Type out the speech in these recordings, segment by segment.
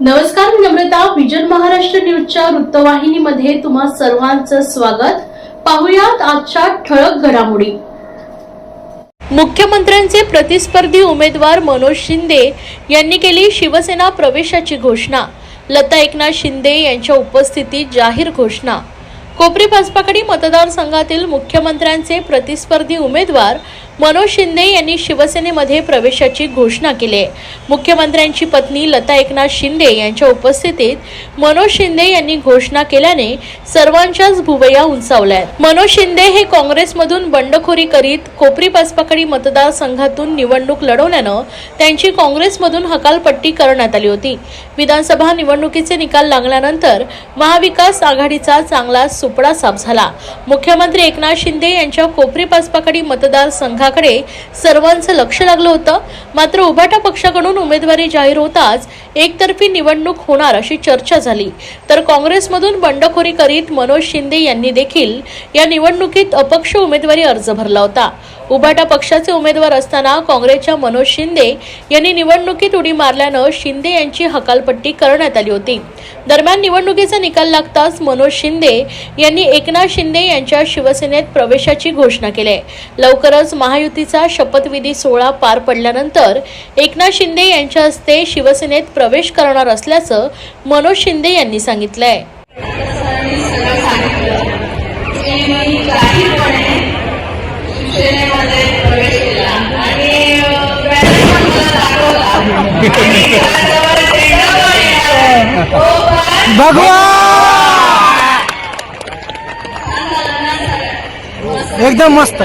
नमस्कार, मी नम्रता. विजन महाराष्ट्र न्यूजच्या वृत्तवाहिनीमध्ये तुम्हा सर्वांचं स्वागत. पाहुयात आजच्या ठळक घडामोडी. मुख्यमंत्र्यांचे प्रतिस्पर्धी उमेदवार मनोज शिंदे यांनी केली शिवसेना प्रवेशाची घोषणा. लता एकनाथ शिंदे यांच्या उपस्थितीत जाहीर घोषणा. कोपरी पाचपाकडी मतदारसंघातील मुख्यमंत्र्यांचे प्रतिस्पर्धी उमेदवार मनोज शिंदे यांनी शिवसेनेमध्ये प्रवेशाची घोषणा केली आहे. मुख्यमंत्र्यांची पत्नी लता एकनाथ शिंदे यांच्या उपस्थितीत मनोज शिंदे यांनी घोषणा केल्याने सर्वांच्याच भुवया उंचावल्या. मनोज शिंदे हे काँग्रेसमधून बंडखोरी करीत कोपरी पाचपाकडी मतदारसंघातून निवडणूक लढवल्यानं त्यांची काँग्रेसमधून हकालपट्टी करण्यात आली होती. विधानसभा निवडणुकीचे निकाल लागल्यानंतर महाविकास आघाडीचा चांगला सुपडा साफ झाला. मुख्यमंत्री एकनाथ शिंदे यांच्या कोपरी पाचपाकडी मतदारसंघाकडे सर्वांचं लक्ष लागलं होतं. मात्र उभाटा पक्षाकडून उमेदवारी जाहीर होताच एकतर्फी निवडणूक होणार अशी चर्चा झाली. तर काँग्रेसमधून बंडखोरी करीत मनोज शिंदे यांनी देखील या निवडणुकीत अपक्ष उमेदवारी अर्ज भरला होता. उभाटा पक्षाचे उमेदवार असताना काँग्रेसच्या मनोज शिंदे यांनी निवडणुकीत उडी मारल्यानं शिंदे यांची हकालपट्टी करण्यात आली होती. दरम्यान निवडणुकीचा निकाल लागताच मनोज शिंदे यांनी एकनाथ शिंदे यांच्या शिवसेनेत प्रवेशाची घोषणा केली. लवकरच महायुतीचा शपथविधी सोहळा पार पडल्यानंतर एकनाथ शिंदे यांच्या हस्ते शिवसेनेत प्रवेश करणार असल्याचं मनोज शिंदे यांनी सांगितलंय. एकदम मस्त.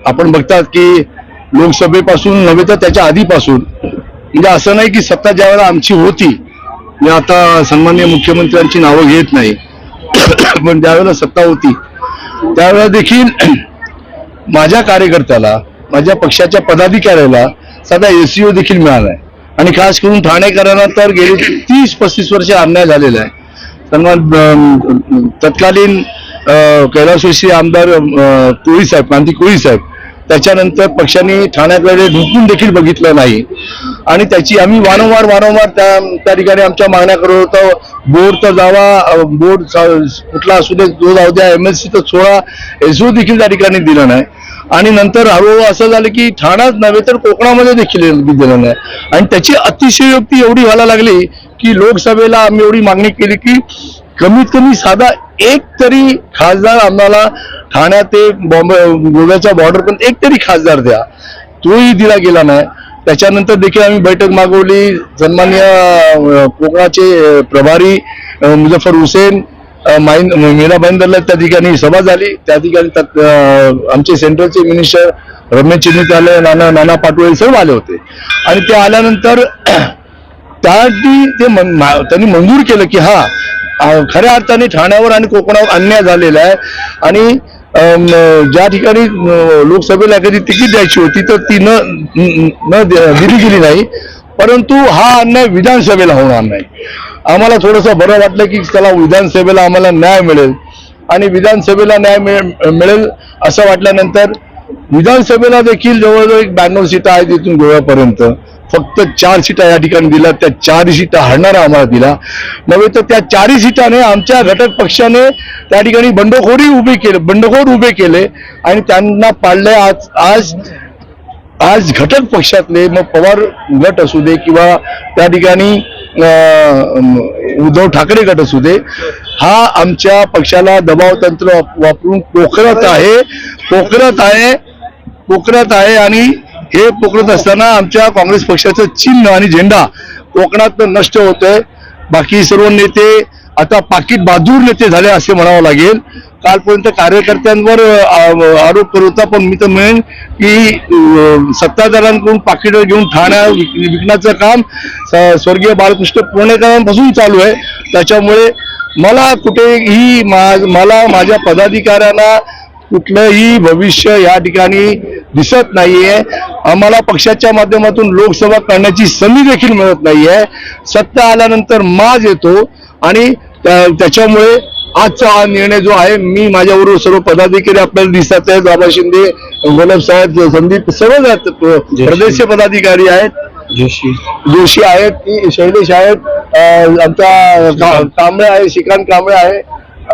आपण बघतात की लोकसभेपासून नव्हे तर त्याच्या आधीपासून म्हणजे असं नाही की सत्ता ज्यावेळेला आमची होती, मी आता सन्माननीय मुख्यमंत्र्यांची नावं घेत नाही, पण ज्यावेळेला सत्ता होती त्यावेळेला देखील माझ्या कार्यकर्त्याला, माझ्या पक्षाच्या पदाधिकाऱ्याला साधा एसीओ देखील मिळाला आहे. आणि खास करून ठाणेकरांना तर गेली 30-35 वर्ष अन्याय झालेला आहे. सन्मान तत्कालीन कैलासवासी आमदार कोळी साहेब, क्रांती कोळी साहेब, त्याच्यानंतर पक्षाने ठाण्याकडे ढुकून देखील बघितलं नाही. आणि त्याची आम्ही वारंवार त्या ठिकाणी आमच्या मागण्या करत होतो. बोर्ड तर जावा, बोर्ड कुठला असू दे, जो जाऊ द्या, MLC तर सोळा, एसओ देखील त्या ठिकाणी दिला नाही. आणि नंतर हळूहळू असं झालं की ठाण्यात नव्हे तर कोकणामध्ये देखील दिलं नाही. आणि त्याची अतिशयोक्ती एवढी व्हायला लागली की लोकसभेला आम्ही एवढी मागणी केली की कमीत कमी साधा एक तरी खासदार आम्हाला ठाण्यात ते गोव्याच्या बॉर्डरपर्यंत एक तरी खासदार द्या. तोही दिला गेला नाही. त्याच्यानंतर देखील आम्ही बैठक मागवली. सन्माननीय कोकणाचे प्रभारी मुझफ्फर हुसेन, मीरा भाईंदरला त्या ठिकाणी सभा झाली. त्या ठिकाणी आमचे सेंट्रलचे मिनिस्टर रमेश चिन्नित आले, नाना पाटोळे सर्व आले होते. आणि ते आल्यानंतर त्यांनी मंजूर केलं की हा खऱ्या अर्थाने ठाण्यावर आणि कोकणावर अन्याय झालेला आहे. आणि ज्या ठिकाणी लोकसभेला एखादी तिकीट द्यायची होती तर ती न दिली गेली नाही. परंतु हा अन्याय विधानसभेला होणार नाही. आम्हाला थोडंसं बरं वाटलं की त्याला विधानसभेला आम्हाला न्याय मिळेल. आणि विधानसभेला न्याय मिळेल असं वाटल्यानंतर विधानसभेला देखील जवळजवळ 92 सीटा आहेत इथून गोव्यापर्यंत. फक्त 4 सीटा या ठिकाणी दिल्या. त्या 4 सीटा हरणारा आम्हाला दिला नव्हे तर त्या 4 सीटाने आमच्या घटक पक्षाने त्या ठिकाणी बंडखोर उभे केले आणि त्यांना पाडले. आज घटक पक्षातले, मग पवार गट असू दे किंवा त्या ठिकाणी उद्धव ठाकरे गट असू दे, हा आमच्या पक्षाला दबाव तंत्र वापरून पोखरत आहे. आणि हे पोखरत असताना आमच्या काँग्रेस पक्षाचं चिन्ह आणि झेंडा कोकणात नष्ट होतोय. बाकी सर्व नेते आता पाकीट बहादूर नेते झाले असे म्हणावं लागेल. कालपर्यंत कार्यकर्त्यांवर आरोप करत होता, पण मी तर म्हणेन की सत्ताधाऱ्यांकडून पाकिट घेऊन ठाण्या विकण्याचं काम स्वर्गीय बाळकृष्ण पुणेकरांपासून चालू आहे. त्याच्यामुळे मला कुठेही माझ्या पदाधिकाऱ्यांना कुठलंही भविष्य या ठिकाणी दिसत नाहीये. आम्हाला पक्षाच्या माध्यमातून लोकसेवा करण्याची संधी देखील मिळत नाहीये. सत्ता आल्यानंतर माज येतो आणि त्याच्यामुळे आजचा हा निर्णय जो आहे, मी माझ्याबरोबर सर्व पदाधिकारी आपल्याला दिसतात आहेत, बाबा शिंदे, गुलाब साहेब, संदीप, सर्व प्रदेश पदाधिकारी आहेत, जोशी आहेत, शैलेश आहेत, आमचा कांबळे आहे, श्रीकांत कांबळे आहे,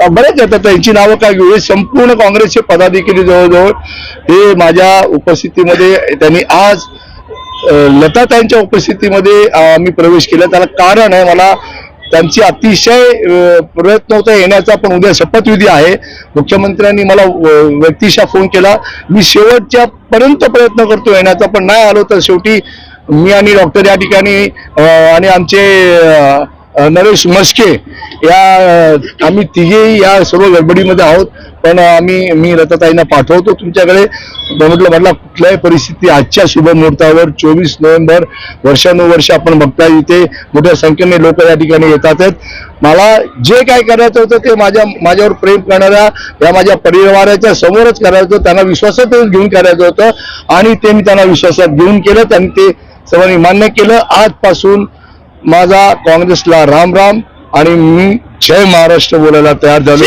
बरेच येतात. त्यांची नावं काय घेऊ, संपूर्ण काँग्रेसचे पदाधिकारी जवळजवळ हे माझ्या उपस्थितीमध्ये, त्यांनी आज लताताईंच्या उपस्थितीमध्ये आम्ही प्रवेश केला. त्याला कारण आहे, मला त्यांची अतिशय प्रयत्न होता येण्याचा, पण उद्या शपथविधी आहे. मुख्यमंत्र्यांनी मला व्यक्तिशः फोन केला, मी शेवटच्या पर्यंत प्रयत्न करतो येण्याचा, पण नाही आलो तर शेवटी मी आणि डॉक्टर या ठिकाणी आणि आमचे नरेश मस्के या आम्ही तिघेही या सर्व गडबडीमध्ये आहोत. पण मी लताताईंना पाठवतो तुमच्याकडे. म्हटलं कुठल्याही परिस्थिती आजच्या शुभमुहूर्तावर 24 नोव्हेंबर वर्षानुवर्ष आपण बघता, इथे मोठ्या संख्येने लोक या ठिकाणी येतात आहेत. मला जे काय करायचं होतं ते माझ्यावर प्रेम करणाऱ्या या माझ्या परिवाराच्या समोरच करायचं होतं, त्यांना विश्वासात घेऊन करायचं होतं आणि ते मी त्यांना विश्वासात घेऊन केलं. त्यांनी ते सर्वांनी मान्य केलं. आजपासून माझा काँग्रेसला राम राम आणि मी जय महाराष्ट्र बोलायला तयार झालो.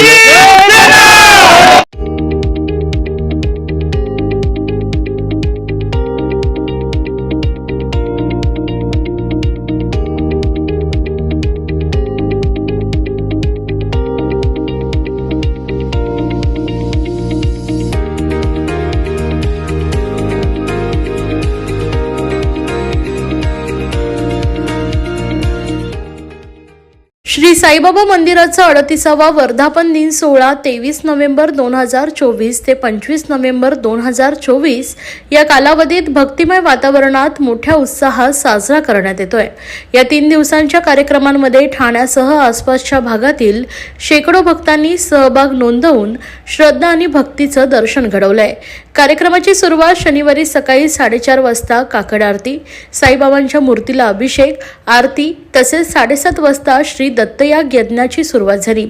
श्री साईबाबा मंदिराचा 38वा वर्धापन दिन सोहळा 23 नोव्हेंबर 2024 ते 25 नोव्हेंबर 2024 या कालावधीत भक्तिमय वातावरणात मोठ्या उत्साहात साजरा करण्यात येतोय. या 3 दिवसांच्या कार्यक्रमांमध्ये ठाण्यासह आसपासच्या भागातील शेकडो भक्तांनी सहभाग नोंदवून श्रद्धा आणि भक्तीचं दर्शन घडवलंय. कार्यक्रमाची सुरुवात शनिवारी सकाळी 4:30 वाजता काकड आरती, साईबाबांच्या मूर्तीला अभिषेक, आरती तसेच 7:30 वाजता श्री दत्तयाग यज्ञाची सुरुवात झाली.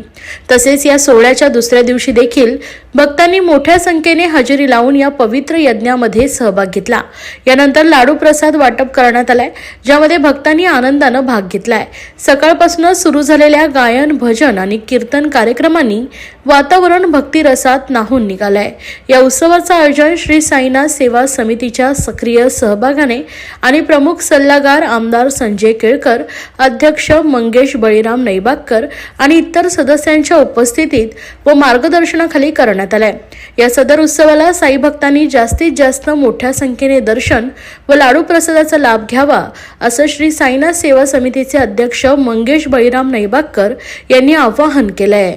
तसेच या सोहळ्याच्या दुसऱ्या दिवशी देखील भक्तांनी मोठ्या संख्येने हजेरी लावून या पवित्र यज्ञामध्ये सहभाग घेतला. यानंतर लाडू प्रसाद वाटप करण्यात आलाय, ज्यामध्ये भक्तांनी आनंदानं भाग घेतलाय. सकाळपासूनच सुरू झालेल्या गायन, भजन आणि कीर्तन कार्यक्रमांनी वातावरण भक्तिरसात न्हाऊन निघालंय. या उत्सवाचं आयोजन श्री साईनाथ सेवा समितीच्या सक्रिय सहभागाने आणि प्रमुख सल्लागार आमदार संजय केळकर, अध्यक्ष मंगेश बळीराम नैबागकर आणि इतर सदस्यांच्या उपस्थितीत व मार्गदर्शनाखाली करण्यात आलाय. या सदर उत्सवाला साई भक्तांनी जास्तीत जास्त मोठ्या संख्येने दर्शन व लाडू प्रसादाचा लाभ घ्यावा, असं श्री साईनाथ सेवा समितीचे अध्यक्ष मंगेश बळीराम नैबागकर यांनी आवाहन केलंय.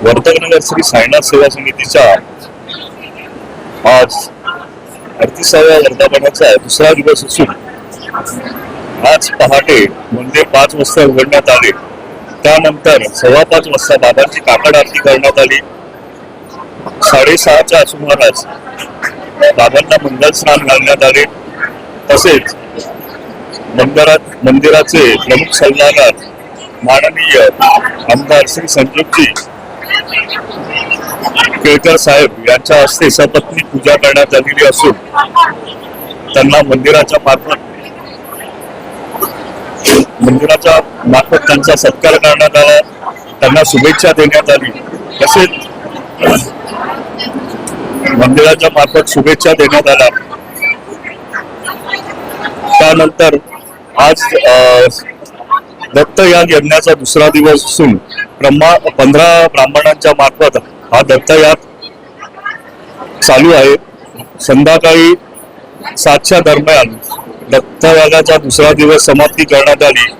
वर्तकनगर श्री साईनाथ सेवा समितीच्या आज 38व्या वर्धापनाचा दुसरा दिवस असून आज पहाटे मंदिर 5 वाजता उघडण्यात आले. त्यानंतर 5:15 वाजता बाबांची काकड आरती करण्यात आली. 6:30च्या सुमारास बाबांना मंगल स्नान घालण्यात आले. तसेच मंदिराचे प्रमुख सल्लागार माननीय आमदार श्री संजयजी केळकर साहेब यांच्या हस्ते सपत्नी पूजा करण्यात आलेली असून त्यांना मंदिराच्या मार्फत त्यांचा सत्कार करण्यात आला, त्यांना शुभेच्छा देण्यात आली. तसेच मंदिराच्या मार्फत शुभेच्छा देण्यात आल्या. त्यानंतर आज दत्तयाग यज्ञाचा दुसरा दिवस असून 15 ब्राह्मणांच्या मार्फत हा दत्तयाग चालू आहे. संध्याकाळी 7च्या दरम्यान दत्तयागाचा दुसरा दिवस समाप्ती करण्यात आली.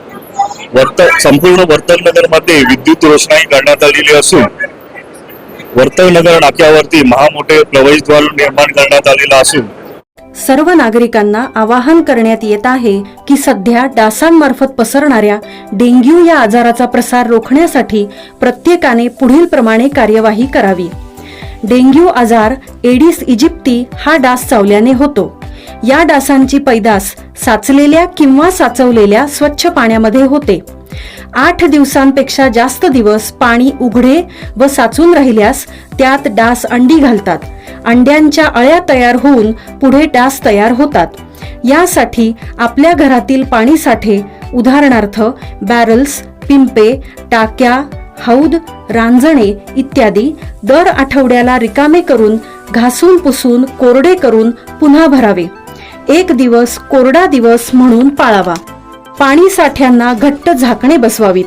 संपूर्ण वर्तकनगर मध्ये विद्युत रोषणाई करण्यात आलेली असून वर्तकनगर नाक्यावरती महामोठे प्रवेशद्वार निर्माण करण्यात आलेला असून सर्व नागरिकांना आवाहन करण्यात येत आहे की सध्या डासांमार्फत पसरणाऱ्या डेंग्यू या आजाराचा प्रसार रोखण्यासाठी प्रत्येकाने पुढील प्रमाणे कार्यवाही करावी. डेंग्यू आजार एडिस इजिप्ती हा डास चावल्याने होतो. या डासांची पैदास साचलेल्या किंवा साचवलेल्या स्वच्छ पाण्यामध्ये होते. 8 दिवसांपेक्षा जास्त दिवस पाणी उघडे व साचून राहिल्यास त्यात डास अंडी घालतात. अंड्यांच्या अळ्या तयार होऊन पुढे डास तयार होतात. यासाठी आपल्या घरातील पाणी साठे उदाहरणार्थ बॅरल्स, पिंपे, टाक्या, हौद, रांजणे इत्यादी दर आठवड्याला रिकामे करून घासून पुसून कोरडे करून पुन्हा भरावे. एक दिवस कोरडा दिवस म्हणून पाळावा. पाणी साठ्यांना घट्ट झाकणे बसवावीत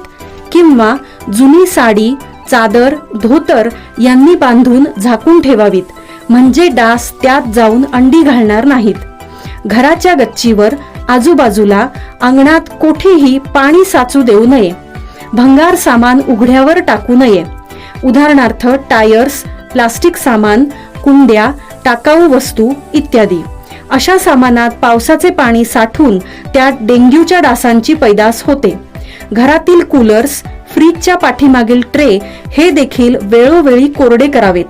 किंवा जुनी साडी, चादर, धोतर यांनी बांधून झाकून ठेवावीत, म्हणजे डास त्यात जाऊन अंडी घालणार नाहीत. घराच्या गच्चीवर, आजूबाजूला, अंगणात कोठेही पाणी साचू देऊ नये. भंगार सामान उघड्यावर टाकू नये. उदाहरणार्थ टायर्स, प्लास्टिक सामान, कुंड्या, टाकाऊ वस्तू इत्यादी. अशा सामानात पावसाचे पाणी साठून त्यात डेंग्यूच्या डासांची पैदास होते. घरातील कूलर्स, फ्रीजच्या पाठीमागील ट्रे हे देखील वेळोवेळी कोरडे करावेत.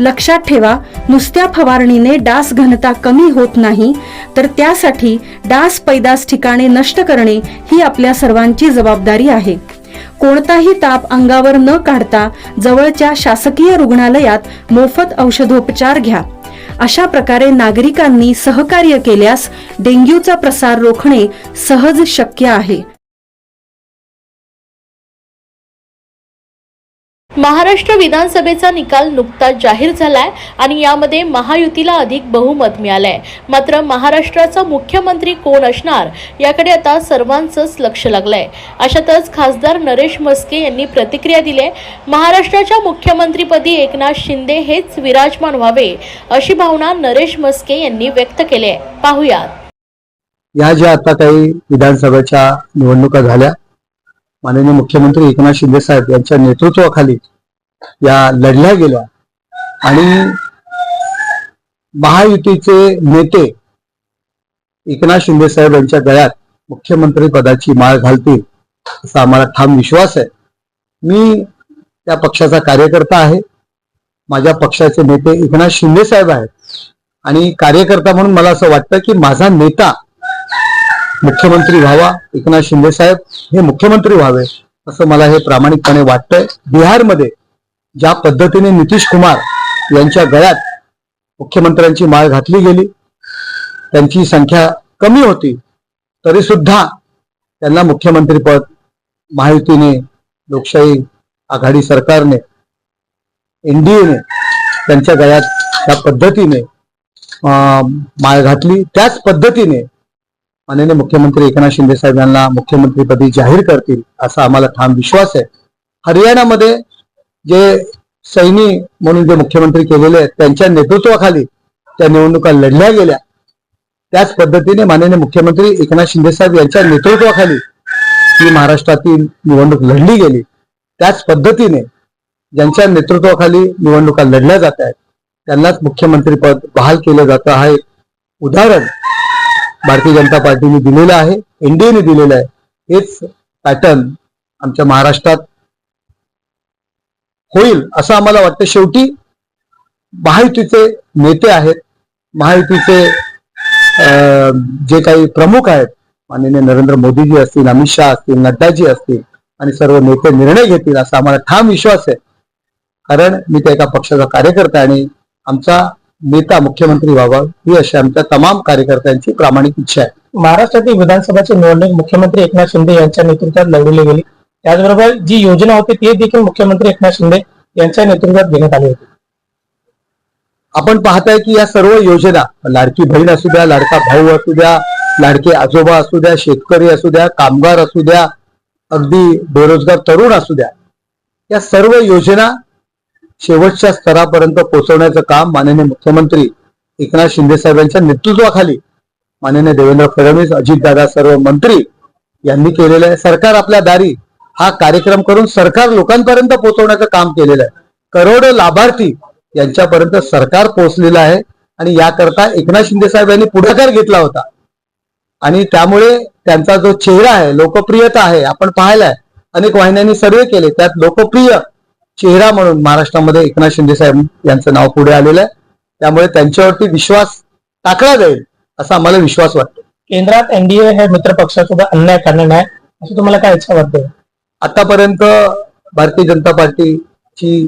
लक्षात ठेवा, नुसत्या फवारणीने डास घनता कमी होत नाही, तर त्यासाठी डास पैदास ठिकाणे नष्ट करणे ही आपल्या सर्वांची जबाबदारी आहे. कोणताही ताप अंगावर न काढता जवळच्या शासकीय रुग्णालयात मोफत औषधोपचार घ्या. अशा प्रकारे नागरिकांनी सहकार्य केल्यास डेंग्यूचा प्रसार रोखणे सहज शक्य आहे. महाराष्ट्र विधानसभेचा निकाल नुकताच जाहीर झालाय आणि यामध्ये महायुतीला अधिक बहुमत मिळालंय. मात्र महाराष्ट्राचा मुख्यमंत्री कोण असणार याकडे आता सर्वांचंच लक्ष लागलंय. अशातच खासदार नरेश म्हस्के यांनी प्रतिक्रिया दिली. महाराष्ट्राच्या मुख्यमंत्रीपदी एकनाथ शिंदे हेच विराजमान व्हावे अशी भावना नरेश म्हस्के यांनी व्यक्त केली आहे. पाहुयात. या ज्या आता काही विधानसभेच्या निवडणुका झाल्या, माननीय मुख्यमंत्री एकनाथ शिंदे साहेब यांच्या नेतृत्वाखाली या लढल्या गेल्या आणि महायुतीचे नेते एकनाथ शिंदे साहेब यांच्या गळ्यात मुख्यमंत्री पदाची माळ घालतील असा आम्हाला ठाम विश्वास आहे. मी त्या पक्षाचा कार्यकर्ता आहे. माझ्या पक्षाचे नेते एकनाथ शिंदे साहेब आहेत आणि कार्यकर्ता म्हणून मला असं वाटतं की माझा नेता मुख्यमंत्री व्हावा, एकनाथ शिंदे साहेब हे मुख्यमंत्री व्हावे असं मला हे प्रामाणिकपणे वाटतंय. बिहारमध्ये ज्या पद्धतीने नितीश कुमार यांच्या गळ्यात मुख्यमंत्र्यांची माळ घातली गेली, त्यांची संख्या कमी होती तरी सुद्धा त्यांना मुख्यमंत्रीपद महायुतीने, लोकशाही आघाडी सरकारने, एनडीएने त्यांच्या गळ्यात त्या पद्धतीने माळ घातली. त्याच पद्धतीने माननीय मुख्यमंत्री एकनाथ शिंदे साहेब यांना मुख्यमंत्रीपदी जाहीर करतील असा आम्हाला ठाम विश्वास आहे. हरियाणामध्ये जे सैनी म्हणून जे मुख्यमंत्री केलेले आहेत त्यांच्या नेतृत्वाखाली त्या निवडणुका लढल्या गेल्या. त्याच पद्धतीने माननीय मुख्यमंत्री एकनाथ शिंदे साहेब यांच्या नेतृत्वाखाली ही महाराष्ट्रातील निवडणूक लढली गेली. त्याच पद्धतीने ज्यांच्या नेतृत्वाखाली निवडणुका लढल्या जात आहेत त्यांनाच मुख्यमंत्रीपद बहाल केलं जातं. हा एक उदाहरण भारतीय जनता पार्टीने दिलेलं आहे, एनडीएने दिलेलं आहे. हेच पॅटर्न आमच्या महाराष्ट्रात होईल असं आम्हाला वाटतं. शेवटी महायुतीचे नेते आहेत, महायुतीचे जे काही प्रमुख आहेत, माननीय नरेंद्र मोदीजी असतील, अमित शहा असतील, नड्डाजी असतील आणि सर्व नेते निर्णय घेतील असा आम्हाला ठाम विश्वास आहे. कारण मी त्या एका पक्षाचा कार्यकर्ता आहे आणि आमचा नेता मुख्यमंत्री व्हावा ही अशी आमच्या तमाम कार्यकर्त्यांची प्रामाणिक इच्छा आहे. महाराष्ट्रातील विधानसभेची निवडणूक मुख्यमंत्री एकनाथ शिंदे यांच्या नेतृत्वात लढवली गेली. त्याचबरोबर जी योजना होती ती देखील मुख्यमंत्री एकनाथ शिंदे यांच्या नेतृत्वात घेण्यात आली होती. आपण पाहताय की या सर्व योजना, लाडकी बहीण असू द्या, लाडका भाऊ असू द्या, लाडके आजोबा असू द्या, शेतकरी असू द्या, कामगार असू द्या, अगदी बेरोजगार तरुण असू द्या, या सर्व योजना शेवटच्या स्तरापर्यंत पोहोचवण्याचं काम माननीय मुख्यमंत्री एकनाथ शिंदे साहेबांच्या नेतृत्वाखाली माननीय देवेंद्र फडणवीस, अजितदादा, सर्व मंत्री यांनी केलेलं आहे. सरकार आपल्या दारी हा कार्यक्रम करून सरकार लोकांपर्यंत पोहोचवण्याचं काम केलेलं आहे. करोडो लाभार्थी यांच्यापर्यंत सरकार पोहोचलेलं आहे आणि याकरता एकनाथ शिंदे साहेब यांनी पुढाकार घेतला होता आणि त्यामुळे त्यांचा जो चेहरा आहे, लोकप्रियता आहे, आपण पाहिलाय. अनेक वाहिन्यांनी सर्वे केले, त्यात लोकप्रिय चेहरा म्हणून महाराष्ट्रामध्ये एकनाथ शिंदे साहेब यांचं नाव पुढे आलेलं आहे. त्यामुळे त्यांच्यावरती विश्वास टाकला जाईल असा आम्हाला विश्वास वाटतो. केंद्रात एनडीए हे मित्र पक्षासोबत अन्याय करणार नाही असं तुम्हाला काय इच्छा वाटते? आतापर्यंत भारतीय जनता पार्टीची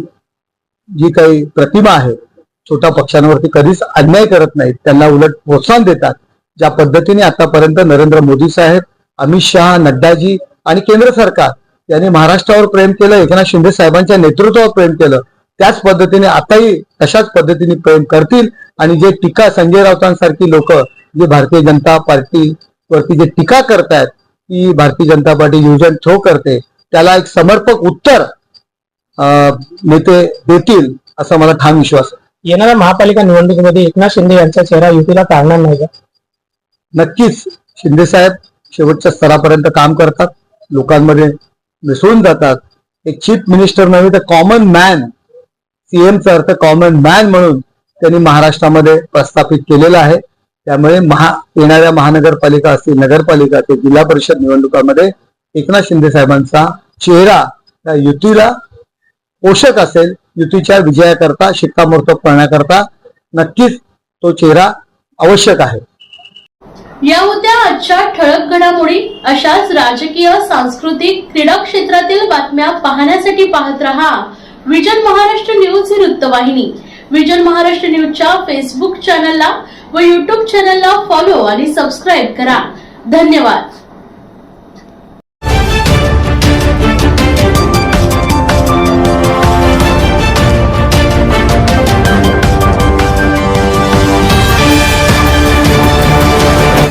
जी काही प्रतिमा आहे छोट्या पक्षांवरती कधीच अन्याय करत नाहीत, त्यांना उलट प्रोत्साहन देतात. ज्या पद्धतीने आतापर्यंत नरेंद्र मोदी साहेब, अमित शहा, नड्डाजी आणि केंद्र सरकार यांनी महाराष्ट्रावर प्रेम केलं, एकनाथ शिंदे साहेबांच्या नेतृत्वावर प्रेम केलं, त्याच पद्धतीने आताही तशाच पद्धतीने प्रेम करतील. आणि जे टीका संजय राऊतांसारखी लोक जे भारतीय जनता पार्टीवरती जे टीका करतायत की Bharatiya Janata party use and throw करते, त्याला एक समर्पक उत्तर नेते देतील असा मला ठाम विश्वास आहे. येणाऱ्या महापालिका निवडणुकीमध्ये एकनाथ शिंदे यांचा चेहरा युतीला तारणार नाही का? नक्कीच शिंदे साहेब शेवटच्या स्तरापर्यंत काम करतात, लोकांमध्ये मिसळून जातात. एक चीफ मिनिस्टर नव्हे तर कॉमन मॅन, सीएमचा अर्थ कॉमन मॅन म्हणून त्यांनी महाराष्ट्रामध्ये प्रस्थापित केलेला आहे. त्यामुळे येणाऱ्या महानगरपालिका असतील, नगरपालिका असतील, जिल्हा परिषद निवडणुकामध्ये एकनाथ शिंदे साहेबांचा चेहरा त्या युतीला पोषक असेल. युतीच्या विजयाकरता, शिक्कामोर्तब करण्याकरता नक्कीच तो चेहरा आवश्यक आहे. या होत्या आजच्या ठळक घडामोडी. अशाच राजकीय, सांस्कृतिक, क्रीडा क्षेत्रातील बातम्या पाहण्यासाठी पाहत रहा विजन महाराष्ट्र न्यूज ही वृत्तवाहिनी. विजन महाराष्ट्र न्यूजच्या फेसबुक चॅनलला व युट्यूब चॅनलला फॉलो आणि सबस्क्राईब करा. धन्यवाद.